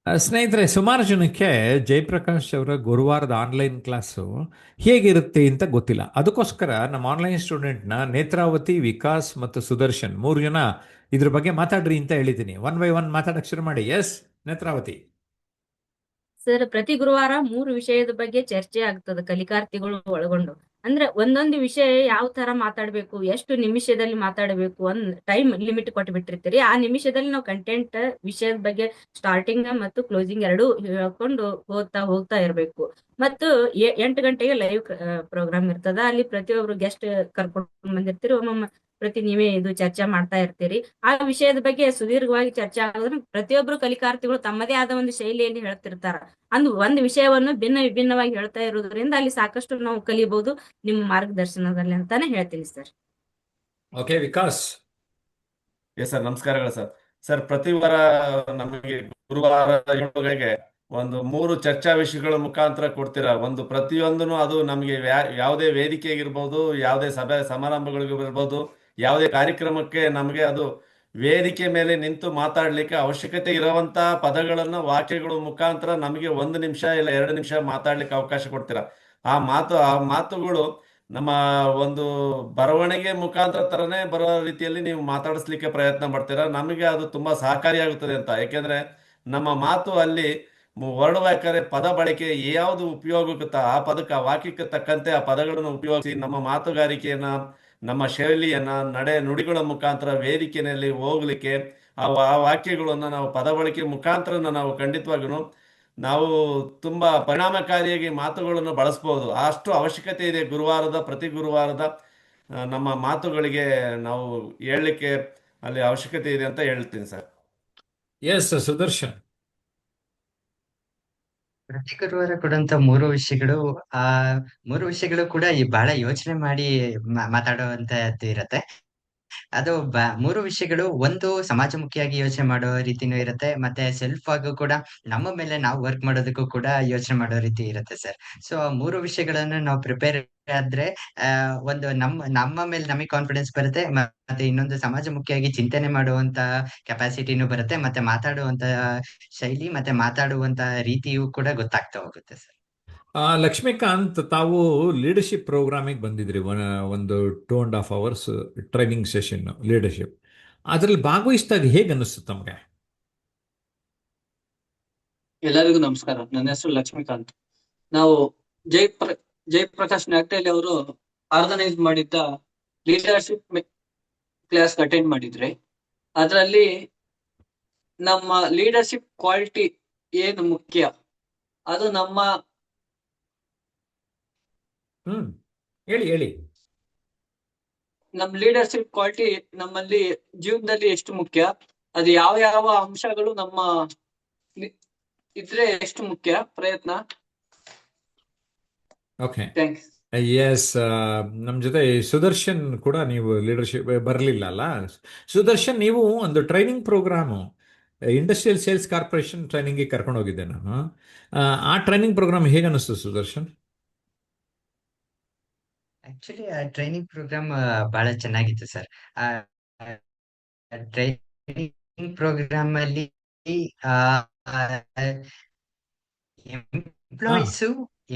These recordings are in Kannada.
ಸ್ನೇಹಿತರೆ, ಸುಮಾರು ಜನಕ್ಕೆ ಜಯಪ್ರಕಾಶ್ ಅವರ ಗುರುವಾರದ ಆನ್ಲೈನ್ ಕ್ಲಾಸು ಹೇಗಿರುತ್ತೆ ಅಂತ ಗೊತ್ತಿಲ್ಲ. ಅದಕ್ಕೋಸ್ಕರ ನಮ್ಮ ಆನ್ಲೈನ್ ಸ್ಟೂಡೆಂಟ್ನ ನೇತ್ರಾವತಿ, ವಿಕಾಸ್ ಮತ್ತು ಸುದರ್ಶನ್ ಮೂರು ಜನ ಇದ್ರ ಬಗ್ಗೆ ಮಾತಾಡ್ರಿ ಅಂತ ಹೇಳಿದ್ದೀನಿ. ಒನ್ ಬೈ ಒನ್ ಮಾತಾಡಕ್ಕೆ ಶುರು ಮಾಡಿ. ಎಸ್, ನೇತ್ರಾವತಿ. ಸರ್, ಪ್ರತಿ ಗುರುವಾರ 3 ವಿಷಯದ ಬಗ್ಗೆ ಚರ್ಚೆ ಆಗ್ತದೆ, ಕಲಿಕಾರ್ಥಿಗಳು ಒಳಗೊಂಡು. ಅಂದ್ರೆ ಒಂದೊಂದು ವಿಷಯ ಯಾವ ತರ ಮಾತಾಡ್ಬೇಕು, ಎಷ್ಟು ನಿಮಿಷದಲ್ಲಿ ಮಾತಾಡಬೇಕು ಅಂದ್ ಟೈಮ್ ಲಿಮಿಟ್ ಕೊಟ್ಟು ಆ ನಿಮಿಷದಲ್ಲಿ ನಾವು ಕಂಟೆಂಟ್ ವಿಷಯದ ಬಗ್ಗೆ ಸ್ಟಾರ್ಟಿಂಗ್ ಮತ್ತು ಕ್ಲೋಸಿಂಗ್ ಎರಡೂ ಹೇಳ್ಕೊಂಡು ಹೋಗ್ತಾ ಹೋಗ್ತಾ ಇರ್ಬೇಕು. ಮತ್ತು 8 ಗಂಟೆಗೆ ಲೈವ್ ಪ್ರೋಗ್ರಾಮ್ ಇರ್ತದ. ಅಲ್ಲಿ ಪ್ರತಿಯೊಬ್ರು ಗೆಸ್ಟ್ ಕರ್ಕೊಂಡು ಬಂದಿರ್ತೀರಿ. ಒಮ್ಮೊಮ್ಮೆ ನೀವೇ ಇದು ಚರ್ಚೆ ಮಾಡ್ತಾ ಇರ್ತೀರಿ. ಆ ವಿಷಯದ ಬಗ್ಗೆ ಸುದೀರ್ಘವಾಗಿ ಚರ್ಚೆ ಆಗೋದ್ರ ಪ್ರತಿಯೊಬ್ರು ಕಲಿಕಾರ್ಥಿಗಳು ತಮ್ಮದೇ ಆದ ಒಂದು ಶೈಲಿಯಲ್ಲಿ ಹೇಳ್ತಿರ್ತಾರ. ಒಂದು ವಿಷಯವನ್ನು ಭಿನ್ನ ವಿಭಿನ್ನವಾಗಿ ಹೇಳ್ತಾ ಇರೋದ್ರಿಂದ ಅಲ್ಲಿ ಸಾಕಷ್ಟು ನಾವು ಕಲಿಬಹುದು ನಿಮ್ಮ ಮಾರ್ಗದರ್ಶನದಲ್ಲಿ ಅಂತಾನೆ ಹೇಳ್ತೀನಿ sir. Okay, Vikas. Yes sir, ನಮಸ್ಕಾರಗಳು ಸರ್. ಸರ್, ಪ್ರತಿ ವಾರ ನಮಗೆ ಗುರುವಾರ 7 ಗಂಟೆಗೆ ಒಂದು 3 ಚರ್ಚಾ ವಿಷಯಗಳ ಮುಖಾಂತರ ಕೊಡ್ತೀರಾ. ಒಂದು ಪ್ರತಿಯೊಂದನು ಅದು ನಮಗೆ ಯಾವುದೇ ವೇದಿಕೆಗಿರ್ಬೋದು, ಯಾವುದೇ ಸಭೆ ಸಮಾರಂಭಗಳಿಗಿರ್ಬೋದು, ಯಾವುದೇ ಕಾರ್ಯಕ್ರಮಕ್ಕೆ ನಮಗೆ ಅದು ವೇದಿಕೆ ಮೇಲೆ ನಿಂತು ಮಾತಾಡ್ಲಿಕ್ಕೆ ಅವಶ್ಯಕತೆ ಇರುವಂತ ಪದಗಳನ್ನ ವಾಕ್ಯಗಳ ಮುಖಾಂತರ ನಮಗೆ 1 ನಿಮಿಷ ಇಲ್ಲ 2 ನಿಮಿಷ ಮಾತಾಡ್ಲಿಕ್ಕೆ ಅವಕಾಶ ಕೊಡ್ತೀರಾ. ಆ ಮಾತುಗಳು ನಮ್ಮ ಒಂದು ಬರವಣಿಗೆ ಮುಖಾಂತರ ತರನೇ ಬರೋ ರೀತಿಯಲ್ಲಿ ನೀವು ಮಾತಾಡಿಸ್ಲಿಕ್ಕೆ ಪ್ರಯತ್ನ ಮಾಡ್ತೀರಾ. ನಮಗೆ ಅದು ತುಂಬಾ ಸಹಕಾರಿಯಾಗುತ್ತದೆ ಅಂತ. ಯಾಕೆಂದ್ರೆ ನಮ್ಮ ಮಾತು ಅಲ್ಲಿ ಹೊರಡಬೇಕಾದ್ರೆ ಪದ ಬಳಕೆ ಯಾವುದು ಉಪಯೋಗಕ್ಕೆ ಆ ಪದಕ್ಕೆ ಆ ವಾಕ್ಯಕ್ಕೆ ತಕ್ಕಂತೆ ಆ ಪದಗಳನ್ನು ಉಪಯೋಗಿಸಿ ನಮ್ಮ ಮಾತುಗಾರಿಕೆಯನ್ನ, ನಮ್ಮ ಶೈಲಿಯನ್ನ, ನಡೆ ನುಡಿಗಳ ಮುಖಾಂತರ ವೇದಿಕೆಯಲ್ಲಿ ಹೋಗ್ಲಿಕ್ಕೆ ಆ ವಾಕ್ಯಗಳನ್ನ ನಾವು ಪದ ಬಳಕೆ ಮುಖಾಂತರ ನಾವು ಖಂಡಿತವಾಗೂ ನಾವು ತುಂಬಾ ಪರಿಣಾಮಕಾರಿಯಾಗಿ ಮಾತುಗಳನ್ನು ಬಳಸ್ಬೋದು. ಅಷ್ಟು ಅವಶ್ಯಕತೆ ಇದೆ ಪ್ರತಿ ಗುರುವಾರದ ನಮ್ಮ ಮಾತುಗಳಿಗೆ ನಾವು ಹೇಳಲಿಕ್ಕೆ ಅಲ್ಲಿ ಅವಶ್ಯಕತೆ ಇದೆ ಅಂತ ಹೇಳ್ತೀನಿ ಸರ್. ಎಸ್, ಸುದರ್ಶನ್. ಪ್ರತಿ ಗುರುವಾರ ಕೊಡುವಂತ 3 ವಿಷಯಗಳು, ಆ 3 ವಿಷಯಗಳು ಕೂಡ ಬಹಳ ಯೋಚನೆ ಮಾಡಿ ಮಾತಾಡುವಂತದ್ದು ಇರತ್ತೆ. ಅದು 3 ವಿಷಯಗಳು, ಒಂದು ಸಮಾಜಮುಖಿಯಾಗಿ ಯೋಚನೆ ಮಾಡೋ ರೀತಿನೂ ಇರುತ್ತೆ, ಮತ್ತೆ ಸೆಲ್ಫ್ ಆಗು ಕೂಡ ನಮ್ಮ ಮೇಲೆ ನಾವು ವರ್ಕ್ ಮಾಡೋದಕ್ಕೂ ಕೂಡ ಯೋಚನೆ ಮಾಡೋ ರೀತಿ ಇರುತ್ತೆ ಸರ್. ಸೊ 3 ವಿಷಯಗಳನ್ನು ನಾವು ಪ್ರಿಪೇರ್ ಆದ್ರೆ ಒಂದು ನಮ್ಮ ಮೇಲೆ ನಮಗೆ ಕಾನ್ಫಿಡೆನ್ಸ್ ಬರುತ್ತೆ, ಮತ್ತೆ ಇನ್ನೊಂದು ಸಮಾಜಮುಖಿಯಾಗಿ ಚಿಂತನೆ ಮಾಡುವಂತ ಕೆಪಾಸಿಟಿನೂ ಬರುತ್ತೆ, ಮತ್ತೆ ಮಾತಾಡುವಂತ ಶೈಲಿ ಮತ್ತೆ ಮಾತಾಡುವಂತ ರೀತಿಯೂ ಕೂಡ ಗೊತ್ತಾಗ್ತಾ ಹೋಗುತ್ತೆ ಸರ್. ಲಕ್ಷ್ಮೀಕಾಂತ್, ತಾವು ಲೀಡರ್ಶಿಪ್ ಪ್ರೋಗ್ರಾಮಿಗೆ ಬಂದಿದ್ರಿ. ಒಂದು 2.5 hours ಟ್ರೈನಿಂಗ್ ಸೆಷನ್ ಲೀಡರ್ಶಿಪ್. ಅದರಲ್ಲಿ ಭಾಗವಹಿಸಿದಾಗ ಹೇಗೆ ಅನ್ನಿಸ್ತು ತಮಗೆ? ಎಲ್ಲರಿಗೂ ನಮಸ್ಕಾರ. ನನ್ನ ಹೆಸರು ಲಕ್ಷ್ಮೀಕಾಂತ್. ನಾವು ಜಯಪ್ರಕಾಶ್ ನಾಗ್ಟೇಲಿ ಅವರು ಆರ್ಗನೈಸ್ ಮಾಡಿದ್ದ ಲೀಡರ್ಶಿಪ್ ಕ್ಲಾಸ್ ಅಟೆಂಡ್ ಮಾಡಿದ್ರೆ, ಅದರಲ್ಲಿ ನಮ್ಮ ಲೀಡರ್ಶಿಪ್ ಕ್ವಾಲಿಟಿ ಏನು ಮುಖ್ಯ, ಅದು ಹೇಳಿ. ನಮ್ಮ ಲೀಡರ್ಶಿಪ್ ಕ್ವಾಲಿಟಿ ನಮ್ಮಲ್ಲಿ ಜೀವನದಲ್ಲಿ ಎಷ್ಟು ಮುಖ್ಯ, ಅದು ಯಾವ ಯಾವ ಅಂಶಗಳು ನಮ್ಮ ಇದ್ರೆ ಎಷ್ಟು ಮುಖ್ಯ ಪ್ರಯತ್ನ. Okay, thanks. ಎಸ್. ನಮ್ಮ ಜೊತೆ ಸುದರ್ಶನ್ ಕೂಡ, ನೀವು ಲೀಡರ್ಶಿಪ್ ಬರಲಿಲ್ಲ ಅಲ್ಲ ಸುದರ್ಶನ್? ನೀವು ಒಂದು training programme industrial sales corporation ಟ್ರೈನಿಂಗಿಗೆ ಕರ್ಕೊಂಡು ಹೋಗಿದ್ದೆ ನಾನು. ಆ ಟ್ರೈನಿಂಗ್ ಪ್ರೋಗ್ರಾಮ್ ಹೇಗೆ ಅನ್ನಿಸ್ತು ಸುದರ್ಶನ್? ಆಕ್ಚುಲಿ ಆ ಟ್ರೈನಿಂಗ್ ಪ್ರೋಗ್ರಾಮ್ ಬಹಳ ಚೆನ್ನಾಗಿತ್ತು ಸರ್. ಆ ಟ್ರೈನಿಂಗ್ ಪ್ರೋಗ್ರಾಮ್ ಅಲ್ಲಿ ಎಂಪ್ಲಾಯೀಸ್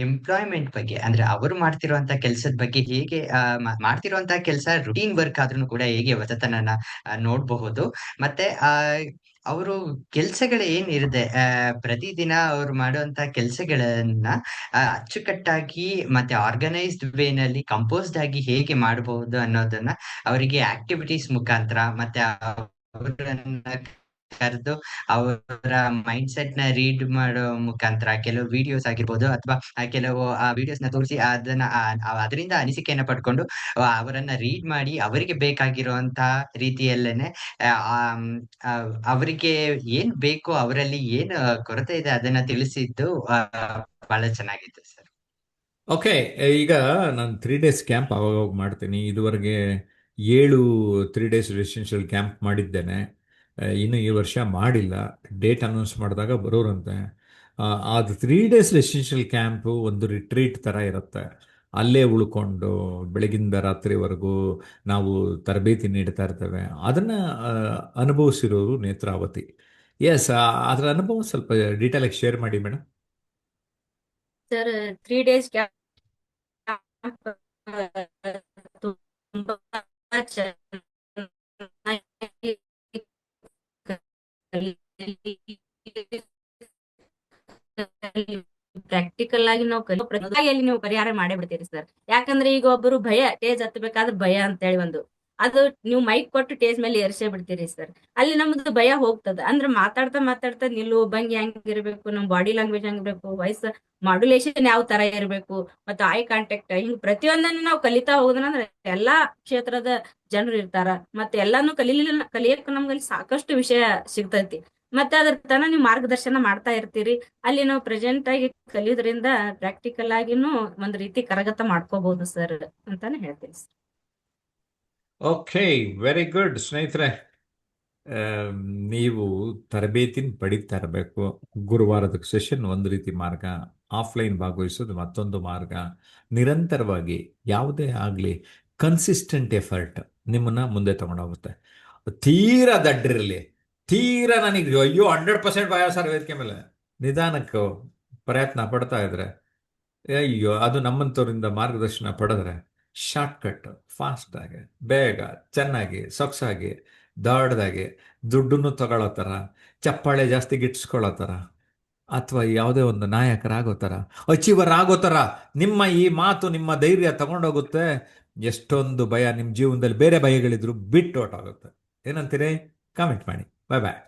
ಎಂಪ್ಲಾಯ್ಮೆಂಟ್ ಬಗ್ಗೆ, ಅಂದ್ರೆ ಅವರು ಮಾಡ್ತಿರುವಂತ ಕೆಲಸದ ಬಗ್ಗೆ, ಹೇಗೆ ಮಾಡ್ತಿರುವಂತ ಕೆಲಸ ರುಟೀನ್ ವರ್ಕ್ ಆದ್ರೂ ಕೂಡ ಹೇಗೆ ಹೊಸತನನ ನೋಡಬಹುದು. ಮತ್ತೆ ಅವರು ಕೆಲ್ಸಗಳು ಏನಿರುತ್ತೆ, ಪ್ರತಿದಿನ ಅವ್ರು ಮಾಡುವಂತ ಕೆಲ್ಸಗಳನ್ನ ಅಚ್ಚುಕಟ್ಟಾಗಿ ಮತ್ತೆ ಆರ್ಗನೈಸ್ಡ್ ವೇನಲ್ಲಿ ಕಂಪೋಸ್ಡ್ ಆಗಿ ಹೇಗೆ ಮಾಡಬಹುದು ಅನ್ನೋದನ್ನ ಅವರಿಗೆ ಆಕ್ಟಿವಿಟೀಸ್ ಮುಖಾಂತರ ಮತ್ತೆ ಅವರನ್ನ ಕರೆದು ಅವರ ಮೈಂಡ್ ಸೆಟ್ ನ ರೀಡ್ ಮಾಡೋ ಮುಖಾಂತರ ಕೆಲವು ವಿಡಿಯೋಸ್ ಆಗಿರ್ಬೋದು, ಅಥವಾ ಕೆಲವು ಆ ವಿಡಿಯೋಸ್ ನ ತೋರಿಸಿ ಅದರಿಂದ ಅನಿಸಿಕೆಯನ್ನ ಪಡ್ಕೊಂಡು ಅವರನ್ನ ರೀಡ್ ಮಾಡಿ ಅವರಿಗೆ ಬೇಕಾಗಿರುವಂತ ರೀತಿಯಲ್ಲೇನೆ ಅವರಿಗೆ ಏನ್ ಬೇಕು, ಅವರಲ್ಲಿ ಏನ್ ಕೊರತೆ ಇದೆ ಅದನ್ನ ತಿಳಿಸಿದ್ದು ಬಹಳ ಚೆನ್ನಾಗಿತ್ತು ಸರ್. ಓಕೆ, ಈಗ ನಾನು 3 days ಕ್ಯಾಂಪ್ ಅವಾಗ ಮಾಡ್ತೀನಿ. ಇದುವರೆಗೆ 7 3 days ರೆಸಿಡೆನ್ಷಿಯಲ್ ಕ್ಯಾಂಪ್ ಮಾಡಿದ್ದೇನೆ. ಇನ್ನು ಈ ವರ್ಷ ಮಾಡಿಲ್ಲ. ಡೇಟ್ ಅನೌನ್ಸ್ ಮಾಡಿದಾಗ ಬರೋರಂತೆ. ಅದು 3 days ರೆಸಿಡೆನ್ಷಿಯಲ್ ಕ್ಯಾಂಪು ಒಂದು ರಿಟ್ರೀಟ್ ಥರ ಇರುತ್ತೆ. ಅಲ್ಲೇ ಉಳ್ಕೊಂಡು ಬೆಳಗಿಂದ ರಾತ್ರಿವರೆಗೂ ನಾವು ತರಬೇತಿ ನೀಡ್ತಾ ಇರ್ತೇವೆ. ಅದನ್ನು ಅನುಭವಿಸಿರೋರು ನೇತ್ರಾವತಿ. ಎಸ್, ಅದರ ಅನುಭವ ಸ್ವಲ್ಪ ಡೀಟೇಲ್ ಆಗಿ ಶೇರ್ ಮಾಡಿ ಮೇಡಮ್. ಸರ್ 3 days ಕ್ಯಾಂಪ್ ತುಂಬಾ ಚೆನ್ನಾಗಿ ಪ್ರಾಕ್ಟಿಕಲ್ ಆಗಿ ನಾವು ಪ್ರತಿಯಲ್ಲಿ ನೀವು ಪರಿಹಾರ ಮಾಡೇ ಬಿಡ್ತೀರಿ ಸರ್. ಯಾಕಂದ್ರೆ ಈಗ ಒಬ್ಬರು ಭಯ, ಟೇಜ್ ಹತ್ತಬೇಕಾದ್ರೆ ಭಯ ಅಂತ ಹೇಳಿ ಒಂದು ಅದು ನೀವು ಮೈಕ್ ಕೊಟ್ಟು ಟೇಜ್ ಮೇಲೆ ಏರ್ಸೇ ಬಿಡ್ತೀರಿ ಸರ್. ಅಲ್ಲಿ ನಮ್ದು ಭಯ ಹೋಗ್ತದ. ಅಂದ್ರೆ ಮಾತಾಡ್ತಾ ಮಾತಾಡ್ತಾ ನಿಲ್ಲು ಭಂಗಿ ಹೆಂಗಿರ್ಬೇಕು, ನಮ್ ಬಾಡಿ ಲ್ಯಾಂಗ್ವೇಜ್ ಹೆಂಗಿರ್ಬೇಕು, ವಾಯ್ಸ್ ಮಾಡ್ಯುಲೇಷನ್ ಯಾವ ತರ ಇರಬೇಕು, ಮತ್ತೆ ಐ ಕಾಂಟ್ಯಾಕ್ಟ್, ಹಿಂಗ್ ಪ್ರತಿಯೊಂದನ್ನು ನಾವು ಕಲಿತಾ ಹೋಗೋದಂದ್ರೆ ಎಲ್ಲಾ ಕ್ಷೇತ್ರದ ಜನರು ಇರ್ತಾರ. ಮತ್ತೆ ಎಲ್ಲಾನು ಕಲಿಯಕ್ ನಮ್ಗಲ್ಲಿ ಸಾಕಷ್ಟು ವಿಷಯ ಸಿಗ್ತೈತಿ. ಮತ್ತೆ ಅದ್ರ ತನ ನೀವು ಮಾರ್ಗದರ್ಶನ ಮಾಡ್ತಾ ಇರ್ತೀರಿ. ಅಲ್ಲಿ ನಾವು ಪ್ರೆಸೆಂಟ್ ಆಗಿ ಕಲಿಯೋದ್ರಿಂದ ಪ್ರಾಕ್ಟಿಕಲ್ ಆಗಿನೂ ಒಂದ್ ರೀತಿ ಕರಗತ ಮಾಡ್ಕೋಬಹುದು ಸರ್ ಅಂತಾನೆ ಹೇಳ್ತೀನಿ ಸರ್. ಓಕೆ, ವೆರಿ ಗುಡ್ ಸ್ನೇಹಿತರೆ. ನೀವು ತರಬೇತಿನ ಪಡಿತಾ ಇರಬೇಕು. ಗುರುವಾರದ ಸೆಷನ್ ಒಂದು ರೀತಿ ಮಾರ್ಗ, ಆಫ್ಲೈನ್ ಭಾಗವಹಿಸೋದು ಮತ್ತೊಂದು ಮಾರ್ಗ. ನಿರಂತರವಾಗಿ ಯಾವುದೇ ಆಗಲಿ ಕನ್ಸಿಸ್ಟೆಂಟ್ ಎಫರ್ಟ್ ನಿಮ್ಮನ್ನ ಮುಂದೆ ತಗೊಂಡೋಗುತ್ತೆ. ತೀರಾ ದಡ್ಡಿರಲಿ, ತೀರಾ ನನಗೆ ಅಯ್ಯೋ 100% ಭಯ ಸರ್ ವೇದಿಕೆ ಮೇಲೆ, ನಿಧಾನಕ್ಕೆ ಪ್ರಯತ್ನ ಪಡ್ತಾ ಇದ್ರೆ ಅಯ್ಯೋ ಅದು ನಮ್ಮಂಥವ್ರಿಂದ ಮಾರ್ಗದರ್ಶನ ಪಡೆದ್ರೆ ಶಾರ್ಟ್ಕಟ್, ಫಾಸ್ಟಾಗಿ, ಬೇಗ, ಚೆನ್ನಾಗಿ, ಸೊಗಸಾಗಿ, ದೊಡ್ಡದಾಗಿ ದುಡ್ಡನ್ನು ತಗೊಳ್ಳೋ ಥರ, ಚಪ್ಪಾಳೆ ಜಾಸ್ತಿ ಗಿಟ್ಸ್ಕೊಳ್ಳೋ ಥರ, ಅಥವಾ ಯಾವುದೇ ಒಂದು ನಾಯಕರಾಗೋ ಥರ, ಅಚೀವರ್ ಆಗೋ ಥರ ನಿಮ್ಮ ಈ ಮಾತು, ನಿಮ್ಮ ಧೈರ್ಯ ತಗೊಂಡೋಗುತ್ತೆ. ಎಷ್ಟೊಂದು ಭಯ ನಿಮ್ಮ ಜೀವನದಲ್ಲಿ ಬೇರೆ ಭಯಗಳಿದ್ರು ಬಿಟ್ಟು ಹೊರ್ಟೋಗುತ್ತೆ. ಏನಂತೀರಿ? ಕಾಮೆಂಟ್ ಮಾಡಿ. ಬಾಯ್ ಬಾಯ್.